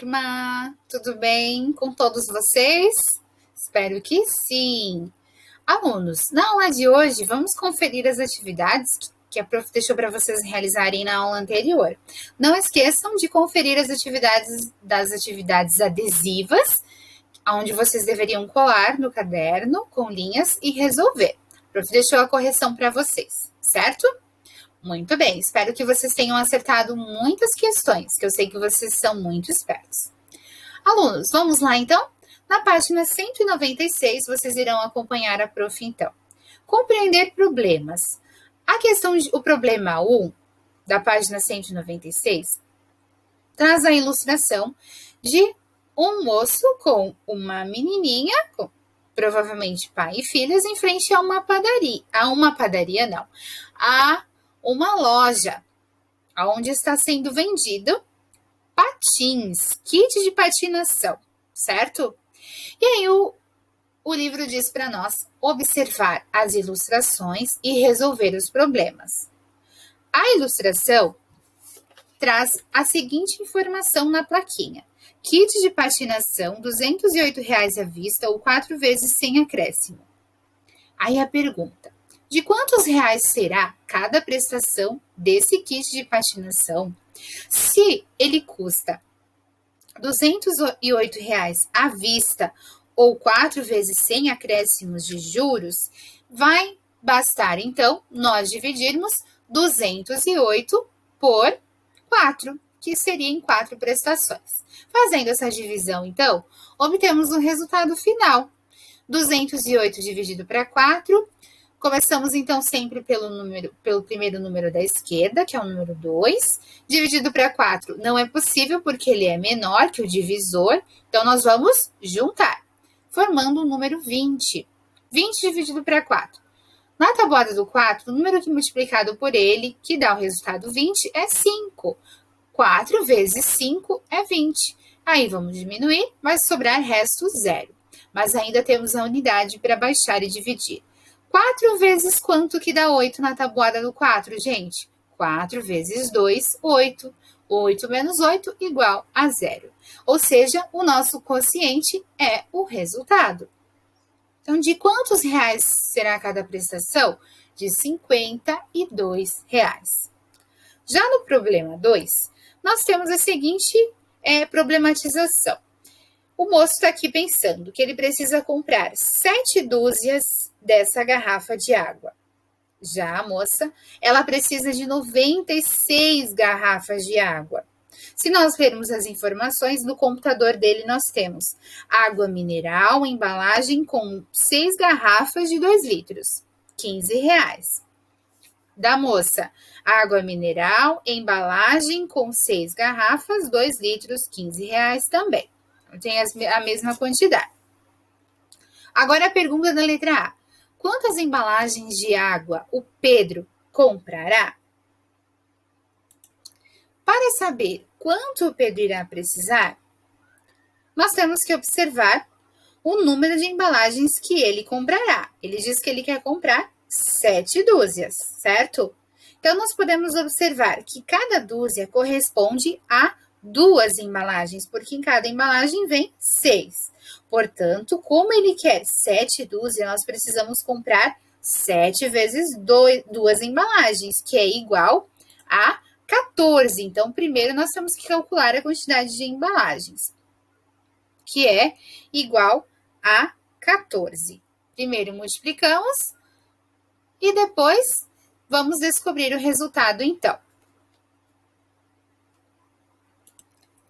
Turma, tudo bem com todos vocês? Espero que sim. Alunos, na aula de hoje vamos conferir as atividades que a prof deixou para vocês realizarem na aula anterior. Não esqueçam de conferir as atividades adesivas, onde vocês deveriam colar no caderno com linhas e resolver. A prof deixou a correção para vocês, certo? Muito bem, espero que vocês tenham acertado muitas questões, que eu sei que vocês são muito espertos. Alunos, vamos lá então? Na página 196, vocês irão acompanhar a prof então. Compreender problemas. O problema 1, da página 196, traz a ilustração de um moço com uma menininha, provavelmente pai e filhas, em frente a uma padaria. A uma loja, onde está sendo vendido patins, kit de patinação, certo? E aí o livro diz para nós observar as ilustrações e resolver os problemas. A ilustração traz a seguinte informação na plaquinha: kit de patinação, R$ 208 à vista ou 4 vezes sem acréscimo. Aí a pergunta: de quantos reais será cada prestação desse kit de patinação? Se ele custa R$ 208 à vista ou 4 vezes sem acréscimos de juros, vai bastar, então, nós dividirmos 208 por 4, que seria em 4 prestações. Fazendo essa divisão, então, obtemos o resultado final. 208 dividido para 4. Começamos, então, sempre pelo primeiro número da esquerda, que é o número 2. Dividido para 4 não é possível, porque ele é menor que o divisor. Então, nós vamos juntar, formando o número 20. 20 dividido para 4. Na tabuada do 4, o número que multiplicado por ele, que dá o resultado 20, é 5. 4 vezes 5 é 20. Aí, vamos diminuir, vai sobrar resto 0. Mas ainda temos a unidade para baixar e dividir. 4 vezes quanto que dá 8 na tabuada do 4, gente? 4 vezes 2, 8. 8 menos 8 igual a 0. Ou seja, o nosso quociente é o resultado. Então, de quantos reais será cada prestação? De R$ 52. Já no problema 2, nós temos a seguinte problematização. O moço está aqui pensando que ele precisa comprar 7 dúzias dessa garrafa de água. Já a moça, ela precisa de 96 garrafas de água. Se nós vermos as informações do computador dele, nós temos água mineral, embalagem com 6 garrafas de 2 litros, R$ 15. Da moça, água mineral, embalagem com 6 garrafas, 2 litros, R$ 15 também. Tem a mesma quantidade. Agora a pergunta da letra A. Quantas embalagens de água o Pedro comprará? Para saber quanto o Pedro irá precisar, nós temos que observar o número de embalagens que ele comprará. Ele diz que ele quer comprar 7 dúzias, certo? Então, nós podemos observar que cada dúzia corresponde a 2 embalagens, porque em cada embalagem vem 6. Portanto, como ele quer 7 dúzias, nós precisamos comprar 7 vezes 2 embalagens, que é igual a 14. Então, primeiro nós temos que calcular a quantidade de embalagens, que é igual a 14. Primeiro multiplicamos e depois vamos descobrir o resultado, então.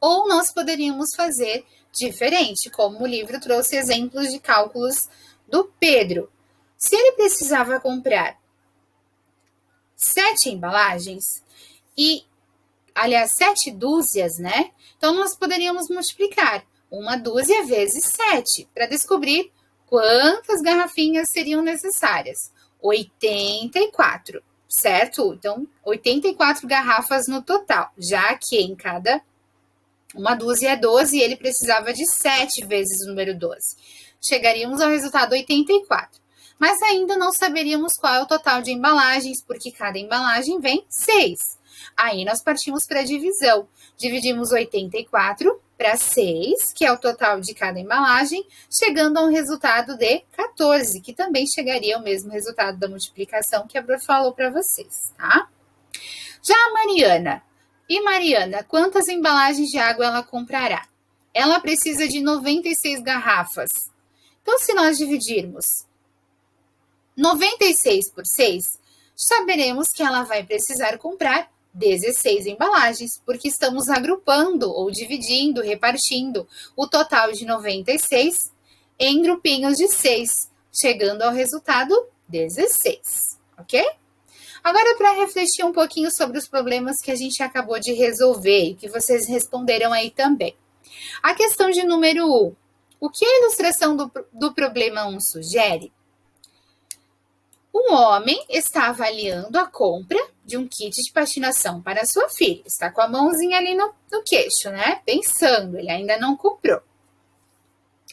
Ou nós poderíamos fazer diferente, como o livro trouxe exemplos de cálculos do Pedro. Se ele precisava comprar 7 embalagens, aliás, 7 dúzias, né? Então, nós poderíamos multiplicar uma dúzia vezes 7, para descobrir quantas garrafinhas seriam necessárias. 84, certo? Então, 84 garrafas no total, já que em cada uma dúzia é 12 e ele precisava de 7 vezes o número 12. Chegaríamos ao resultado 84. Mas ainda não saberíamos qual é o total de embalagens, porque cada embalagem vem 6. Aí nós partimos para a divisão. Dividimos 84 para 6, que é o total de cada embalagem, chegando a um resultado de 14, que também chegaria ao mesmo resultado da multiplicação que a Bru falou para vocês, tá? Já a Mariana. E Mariana, quantas embalagens de água ela comprará? Ela precisa de 96 garrafas. Então, se nós dividirmos 96 por 6, saberemos que ela vai precisar comprar 16 embalagens, porque estamos agrupando ou dividindo, repartindo o total de 96 em grupinhos de 6, chegando ao resultado 16, ok? Agora, para refletir um pouquinho sobre os problemas que a gente acabou de resolver e que vocês responderam aí também. A questão de número 1. O que a ilustração do problema 1 sugere? Um homem está avaliando a compra de um kit de patinação para sua filha. Está com a mãozinha ali no queixo, né? Pensando, ele ainda não comprou.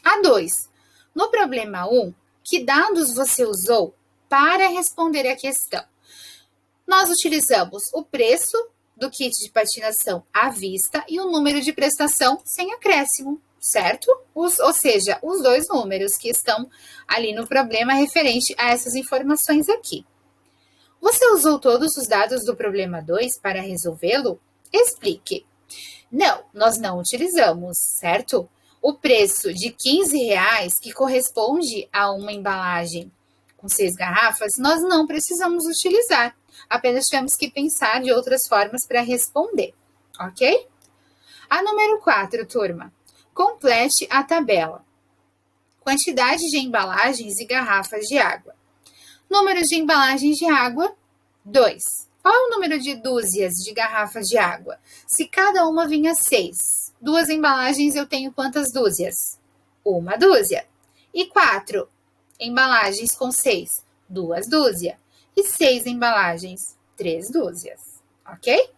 A 2. No problema 1, que dados você usou para responder a questão? Nós utilizamos o preço do kit de patinação à vista e o número de prestação sem acréscimo, certo? Ou seja, os dois números que estão ali no problema referente a essas informações aqui. Você usou todos os dados do problema 2 para resolvê-lo? Explique. Não, nós não utilizamos, certo? O preço de R$15, que corresponde a uma embalagem com 6 garrafas, nós não precisamos utilizar. Apenas tivemos que pensar de outras formas para responder, ok? A número 4, turma. Complete a tabela. Quantidade de embalagens e garrafas de água. Número de embalagens de água, 2. Qual é o número de dúzias de garrafas de água? Se cada uma vinha 6. 2 embalagens, eu tenho quantas dúzias? 1 dúzia. E 4 embalagens com 6? 2 dúzias. E 6 embalagens? 3 dúzias. Ok?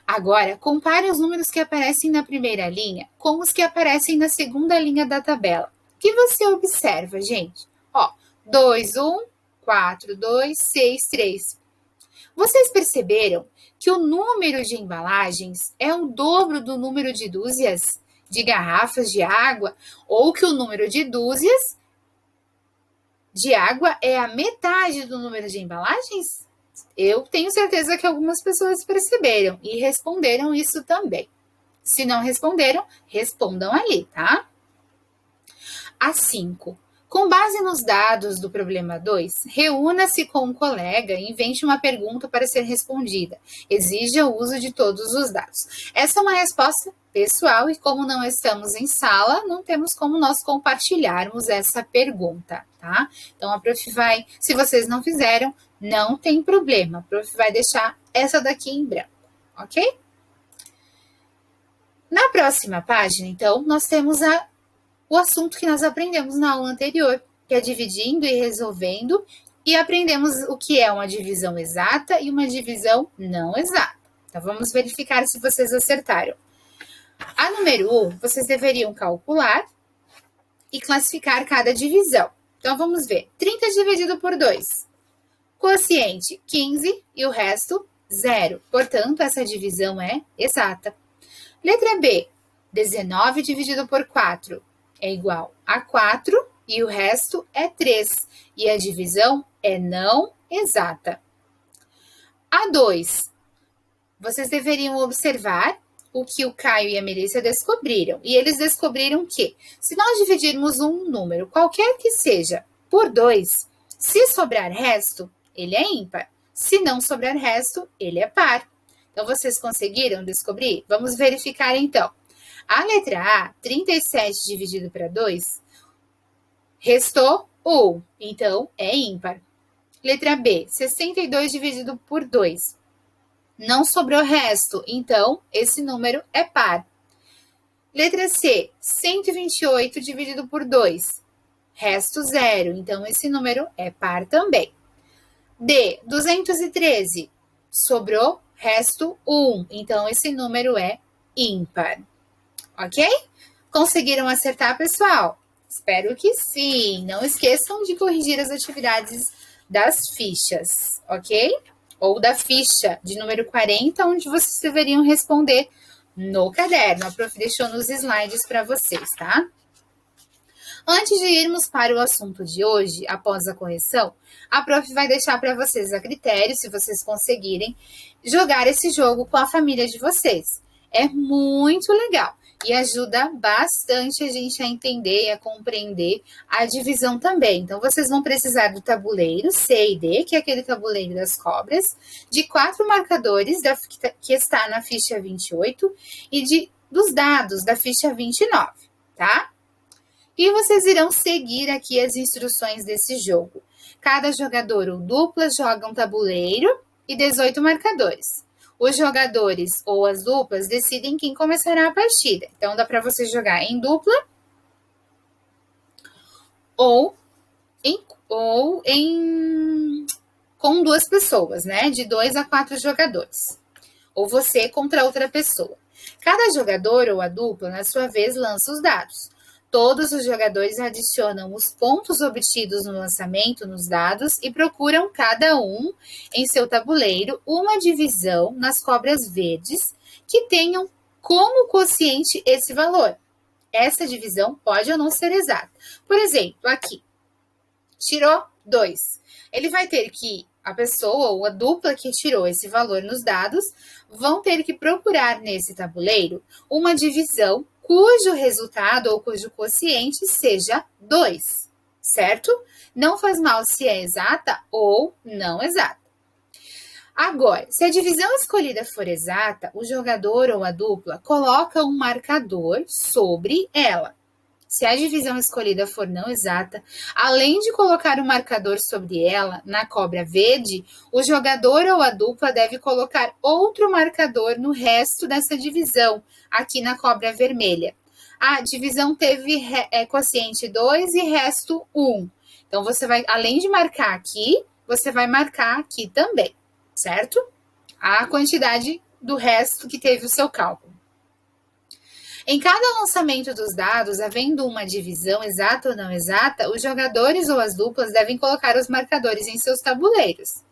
Agora, compare os números que aparecem na primeira linha com os que aparecem na segunda linha da tabela. O que você observa, gente? Ó, 2, 1, 4, 2, 6, 3. Vocês perceberam que o número de embalagens é o dobro do número de dúzias de garrafas de água, ou que o número de dúzias de água é a metade do número de embalagens? Eu tenho certeza que algumas pessoas perceberam e responderam isso também. Se não responderam, respondam ali, tá? A 5. Com base nos dados do problema 2, reúna-se com um colega e invente uma pergunta para ser respondida. Exija o uso de todos os dados. Essa é uma resposta pessoal e como não estamos em sala, não temos como nós compartilharmos essa pergunta, tá? Então, a prof vai, se vocês não fizeram, não tem problema. A prof vai deixar essa daqui em branco, ok? Na próxima página, então, nós temos o assunto que nós aprendemos na aula anterior, que é dividindo e resolvendo, e aprendemos o que é uma divisão exata e uma divisão não exata. Então, vamos verificar se vocês acertaram. A número 1, vocês deveriam calcular e classificar cada divisão. Então, vamos ver. 30 dividido por 2. Quociente, 15 e o resto, 0. Portanto, essa divisão é exata. Letra B, 19 dividido por 4 é igual a 4 e o resto é 3. E a divisão é não exata. A 2, vocês deveriam observar o que o Caio e a Melissa descobriram. E eles descobriram que, se nós dividirmos um número, qualquer que seja, por 2, se sobrar resto, ele é ímpar. Se não sobrar resto, ele é par. Então, vocês conseguiram descobrir? Vamos verificar, então. A letra A, 37 dividido para 2, restou 1, então é ímpar. Letra B, 62 dividido por 2. Não sobrou resto, então esse número é par. Letra C, 128 dividido por 2. Resto 0, então esse número é par também. D, 213. Sobrou resto 1, então esse número é ímpar. Ok? Conseguiram acertar, pessoal? Espero que sim. Não esqueçam de corrigir as atividades das fichas, ok? Ou da ficha de número 40, onde vocês deveriam responder no caderno. A prof deixou nos slides para vocês, tá? Antes de irmos para o assunto de hoje, após a correção, a prof vai deixar para vocês a critério, se vocês conseguirem, jogar esse jogo com a família de vocês. É muito legal e ajuda bastante a gente a entender e a compreender a divisão também. Então, vocês vão precisar do tabuleiro C e D, que é aquele tabuleiro das cobras, de 4 marcadores que está na ficha 28 e dos dados da ficha 29, tá? E vocês irão seguir aqui as instruções desse jogo. Cada jogador ou dupla joga um tabuleiro e 18 marcadores. Os jogadores ou as duplas decidem quem começará a partida. Então, dá para você jogar em dupla ou com 2 pessoas, né? De 2 a 4 jogadores. Ou você contra outra pessoa. Cada jogador ou a dupla, na sua vez, lança os dados. Todos os jogadores adicionam os pontos obtidos no lançamento nos dados e procuram cada um em seu tabuleiro uma divisão nas cobras verdes que tenham como quociente esse valor. Essa divisão pode ou não ser exata. Por exemplo, aqui, tirou 2. Ele vai ter que, a pessoa ou a dupla que tirou esse valor nos dados, vão ter que procurar nesse tabuleiro uma divisão cujo resultado ou cujo quociente seja 2, certo? Não faz mal se é exata ou não exata. Agora, se a divisão escolhida for exata, o jogador ou a dupla coloca um marcador sobre ela. Se a divisão escolhida for não exata, além de colocar o marcador sobre ela, na cobra verde, o jogador ou a dupla deve colocar outro marcador no resto dessa divisão, aqui na cobra vermelha. A divisão teve quociente 2 e resto 1. Então, você vai, além de marcar aqui, você vai marcar aqui também, certo? A quantidade do resto que teve o seu cálculo. Em cada lançamento dos dados, havendo uma divisão exata ou não exata, os jogadores ou as duplas devem colocar os marcadores em seus tabuleiros.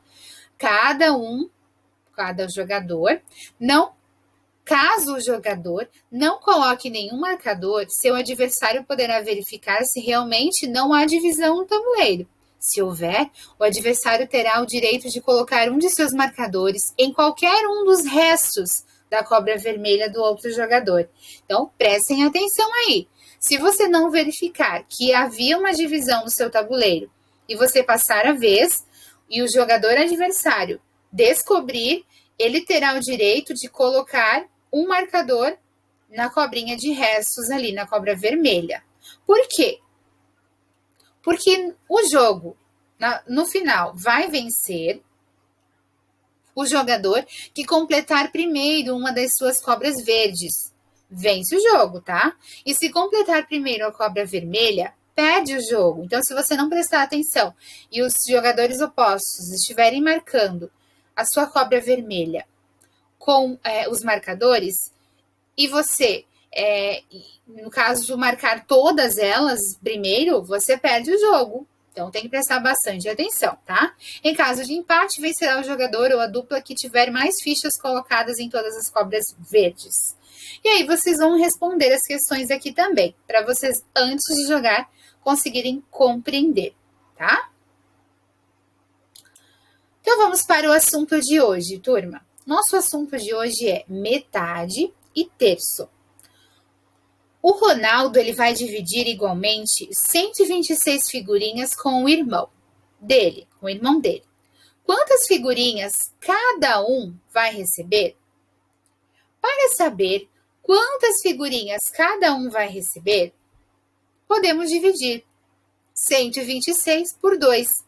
Cada jogador, caso o jogador não coloque nenhum marcador, seu adversário poderá verificar se realmente não há divisão no tabuleiro. Se houver, o adversário terá o direito de colocar um de seus marcadores em qualquer um dos restos da cobra vermelha do outro jogador. Então, prestem atenção aí. Se você não verificar que havia uma divisão no seu tabuleiro e você passar a vez e o jogador adversário descobrir, ele terá o direito de colocar um marcador na cobrinha de restos ali, na cobra vermelha. Por quê? Porque o jogo, no final, vai vencer o jogador que completar primeiro uma das suas cobras verdes. Vence o jogo, tá? E se completar primeiro a cobra vermelha, perde o jogo. Então, se você não prestar atenção e os jogadores opostos estiverem marcando a sua cobra vermelha com os marcadores, e você, no caso, marcar todas elas primeiro, você perde o jogo. Então, tem que prestar bastante atenção, tá? Em caso de empate, vencerá o jogador ou a dupla que tiver mais fichas colocadas em todas as cobras verdes. E aí, vocês vão responder as questões aqui também, para vocês, antes de jogar, conseguirem compreender, tá? Então, vamos para o assunto de hoje, turma. Nosso assunto de hoje é metade e terço. O Ronaldo ele vai dividir igualmente 126 figurinhas com o irmão dele. Quantas figurinhas cada um vai receber? Para saber quantas figurinhas cada um vai receber, podemos dividir 126 por 2.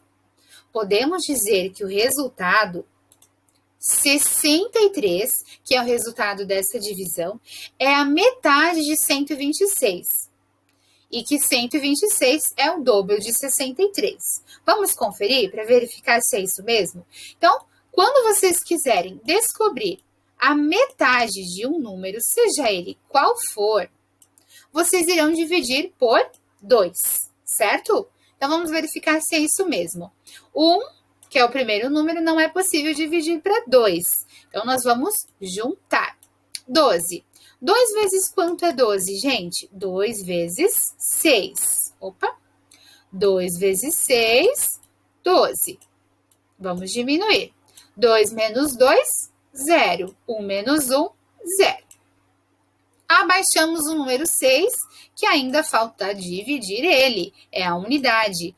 Podemos dizer que o resultado 63, que é o resultado dessa divisão, é a metade de 126. E que 126 é o dobro de 63. Vamos conferir para verificar se é isso mesmo? Então, quando vocês quiserem descobrir a metade de um número, seja ele qual for, vocês irão dividir por 2, certo? Então, vamos verificar se é isso mesmo. 1, que é o primeiro número, não é possível dividir para 2. Então, nós vamos juntar. 12. 2 vezes quanto é 12, gente? 2 vezes 6. Opa! 2 vezes 6, 12. Vamos diminuir. 2 menos 2, 0. 1 menos 1, 0. Abaixamos o número 6, que ainda falta dividir ele. É a unidade.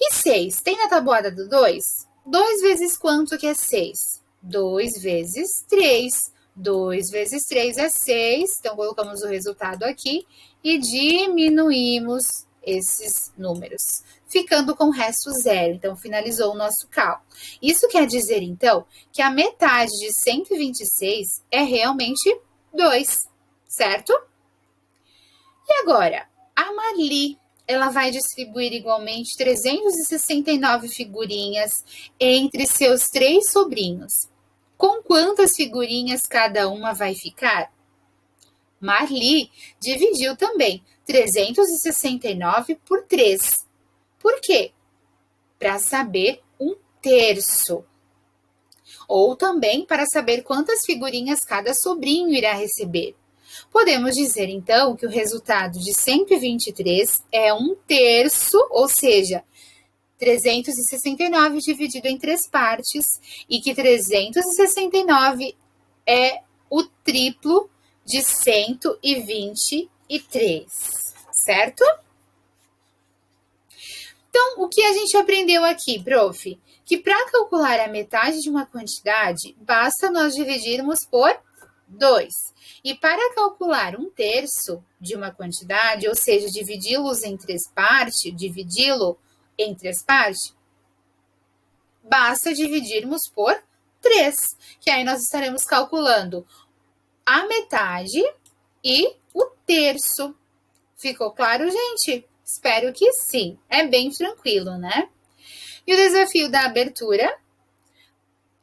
E 6, tem na tabuada do 2? 2 vezes quanto que é 6? 2 vezes 3. 2 vezes 3 é 6. Então, colocamos o resultado aqui e diminuímos esses números, ficando com o resto 0. Então, finalizou o nosso cálculo. Isso quer dizer, então, que a metade de 126 é realmente 2, certo? E agora, a Marli, ela vai distribuir igualmente 369 figurinhas entre seus 3 sobrinhos. Com quantas figurinhas cada uma vai ficar? Marli dividiu também 369 por 3. Por quê? Para saber 1/3. Ou também para saber quantas figurinhas cada sobrinho irá receber. Podemos dizer, então, que o resultado de 123 é 1/3, ou seja, 369 dividido em 3 partes, e que 369 é o triplo de 123, certo? Então, o que a gente aprendeu aqui, prof? Que para calcular a metade de uma quantidade, basta nós dividirmos por 2. E para calcular 1/3 de uma quantidade, ou seja, dividi-lo em 3 partes, basta dividirmos por 3, que aí nós estaremos calculando a metade e o terço. Ficou claro, gente? Espero que sim. É bem tranquilo, né? E o desafio da abertura,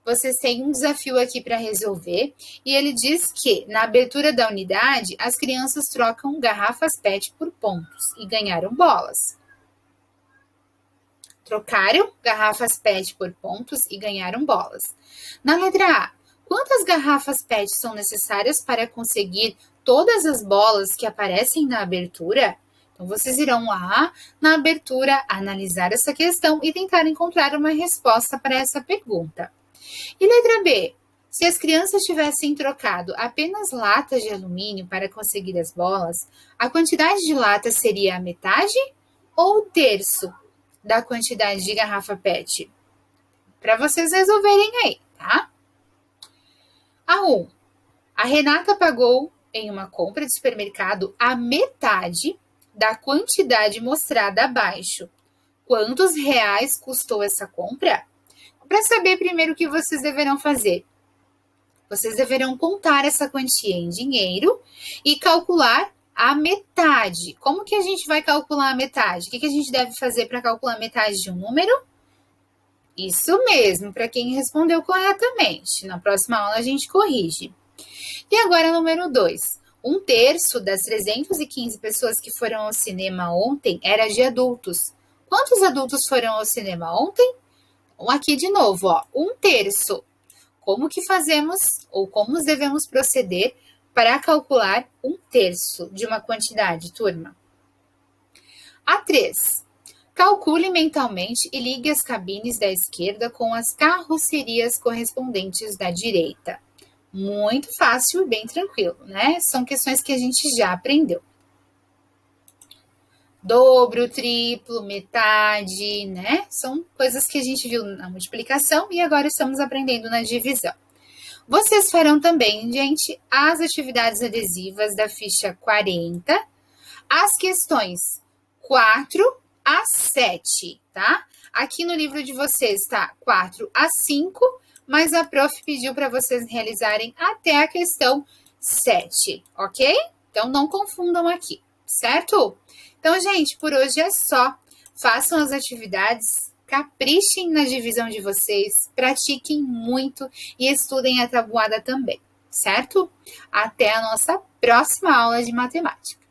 vocês têm um desafio aqui para resolver, e ele diz que na abertura da unidade, as crianças trocam garrafas PET por pontos e ganharam bolas. Trocaram garrafas PET por pontos e ganharam bolas. Na letra A, quantas garrafas PET são necessárias para conseguir todas as bolas que aparecem na abertura? Então, vocês irão lá na abertura analisar essa questão e tentar encontrar uma resposta para essa pergunta. E letra B, se as crianças tivessem trocado apenas latas de alumínio para conseguir as bolas, a quantidade de latas seria a metade ou o terço da quantidade de garrafa PET? Para vocês resolverem aí, tá? A 1. A Renata pagou em uma compra de supermercado a metade da quantidade mostrada abaixo. Quantos reais custou essa compra? Para saber primeiro o que vocês deverão fazer. Vocês deverão contar essa quantia em dinheiro e calcular a metade. Como que a gente vai calcular a metade? O que a gente deve fazer para calcular a metade de um número? Isso mesmo, para quem respondeu corretamente. Na próxima aula a gente corrige. E agora, número 2. 1/3 das 315 pessoas que foram ao cinema ontem era de adultos. Quantos adultos foram ao cinema ontem? Então, aqui de novo, ó, 1/3. Como que fazemos ou como devemos proceder para calcular 1/3 de uma quantidade, turma? A 3. Calcule mentalmente e ligue as cabines da esquerda com as carrocerias correspondentes da direita. Muito fácil e bem tranquilo, né? São questões que a gente já aprendeu. Dobro, triplo, metade, né? São coisas que a gente viu na multiplicação e agora estamos aprendendo na divisão. Vocês farão também, gente, as atividades adesivas da ficha 40, as questões 4 a 7, tá? Aqui no livro de vocês tá 4 a 5, mas a prof pediu para vocês realizarem até a questão 7, ok? Então, não confundam aqui, certo? Então, gente, por hoje é só. Façam as atividades, caprichem na divisão de vocês, pratiquem muito e estudem a tabuada também, certo? Até a nossa próxima aula de matemática.